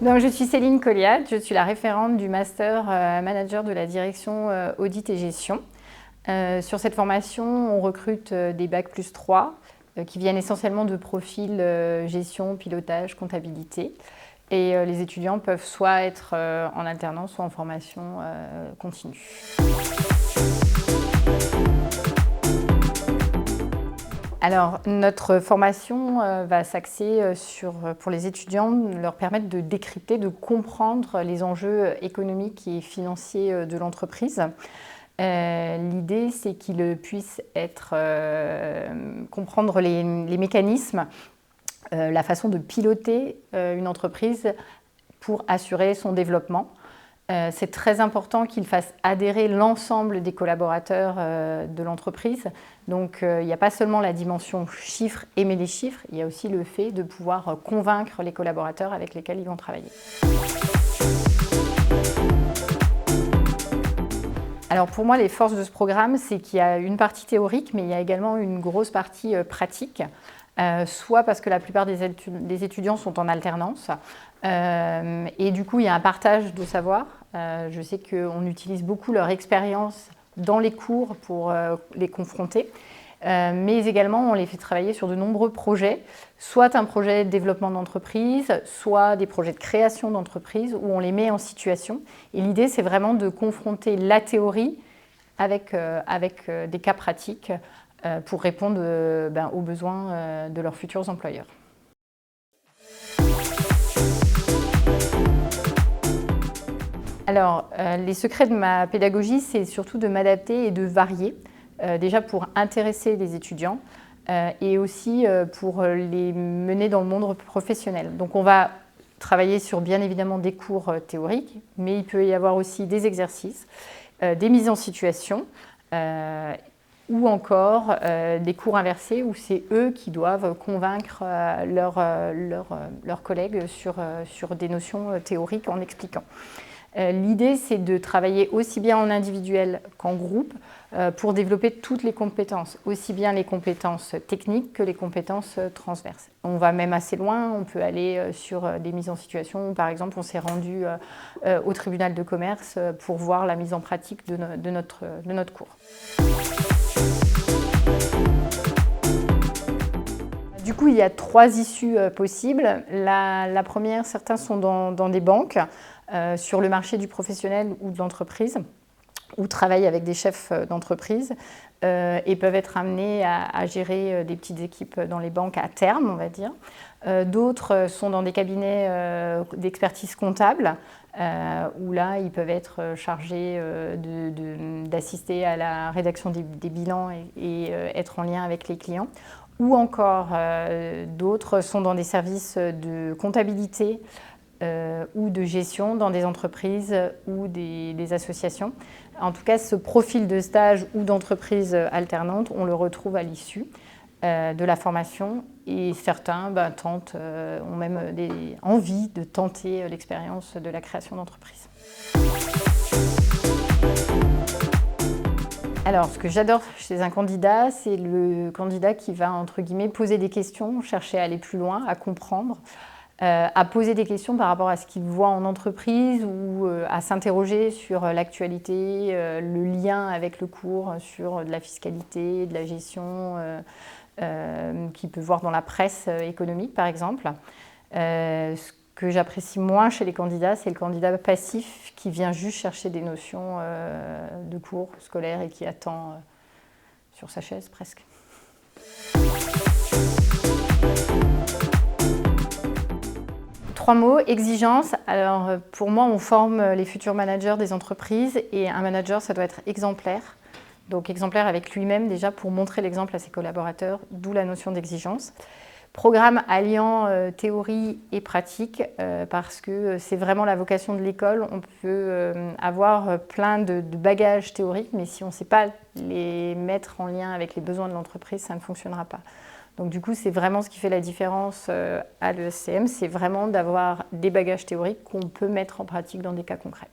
Donc, je suis Céline Colliat, je suis la référente du Master Manager de la direction Audit et Gestion. Sur cette formation, on recrute des Bac+3 qui viennent essentiellement de profils gestion, pilotage, comptabilité. Et les étudiants peuvent soit être en alternance, soit en formation continue. Alors, notre formation va s'axer pour les étudiants, leur permettre de décrypter, de comprendre les enjeux économiques et financiers de l'entreprise. L'idée, c'est qu'ils puissent comprendre les mécanismes, la façon de piloter une entreprise pour assurer son développement. C'est très important qu'ils fassent adhérer l'ensemble des collaborateurs de l'entreprise. Donc, il n'y a pas seulement la dimension chiffres, aimer les chiffres, il y a aussi le fait de pouvoir convaincre les collaborateurs avec lesquels ils vont travailler. Alors pour moi, les forces de ce programme, c'est qu'il y a une partie théorique, mais il y a également une grosse partie pratique. Soit parce que la plupart des étudiants sont en alternance, et du coup il y a un partage de savoir. Je sais qu'on utilise beaucoup leur expérience dans les cours pour les confronter, mais également on les fait travailler sur de nombreux projets, soit un projet de développement d'entreprise, soit des projets de création d'entreprise où on les met en situation. Et l'idée, c'est vraiment de confronter la théorie avec des cas pratiques pour répondre aux besoins de leurs futurs employeurs. Alors, les secrets de ma pédagogie, c'est surtout de m'adapter et de varier, déjà pour intéresser les étudiants et aussi pour les mener dans le monde professionnel. Donc, on va travailler sur bien évidemment des cours théoriques, mais il peut y avoir aussi des exercices, des mises en situation, ou encore des cours inversés où c'est eux qui doivent convaincre leurs collègues sur des notions théoriques en expliquant. L'idée, c'est de travailler aussi bien en individuel qu'en groupe pour développer toutes les compétences, aussi bien les compétences techniques que les compétences transverses. On va même assez loin, on peut aller sur des mises en situation. Par exemple, on s'est rendu au tribunal de commerce pour voir la mise en pratique de notre cours. Du coup, il y a 3 issues possibles. La première, certains sont dans des banques, sur le marché du professionnel ou de l'entreprise, ou travaillent avec des chefs d'entreprise et peuvent être amenés à gérer des petites équipes dans les banques à terme, on va dire. D'autres sont dans des cabinets d'expertise comptable, où là, ils peuvent être chargés d'assister à la rédaction des bilans et être en lien avec les clients. Ou encore, d'autres sont dans des services de comptabilité ou de gestion dans des entreprises ou des associations. En tout cas, ce profil de stage ou d'entreprise alternante, on le retrouve à l'issue de la formation et certains ont même envie de tenter l'expérience de la création d'entreprise. Alors, ce que j'adore chez un candidat, c'est le candidat qui va, entre guillemets, poser des questions, chercher à aller plus loin, à comprendre, à poser des questions par rapport à ce qu'il voit en entreprise ou à s'interroger sur l'actualité, le lien avec le cours, sur de la fiscalité, de la gestion qu'il peut voir dans la presse économique, par exemple. Ce que j'apprécie moins chez les candidats, c'est le candidat passif qui vient juste chercher des notions de cours scolaires et qui attend sur sa chaise presque. 3 mots, exigence. Alors pour moi, on forme les futurs managers des entreprises et un manager, ça doit être exemplaire. Donc exemplaire avec lui-même déjà pour montrer l'exemple à ses collaborateurs, d'où la notion d'exigence. Programme alliant théorie et pratique parce que c'est vraiment la vocation de l'école. On peut avoir plein de bagages théoriques, mais si on ne sait pas les mettre en lien avec les besoins de l'entreprise, ça ne fonctionnera pas. Donc du coup, c'est vraiment ce qui fait la différence à l'ESCM, c'est vraiment d'avoir des bagages théoriques qu'on peut mettre en pratique dans des cas concrets.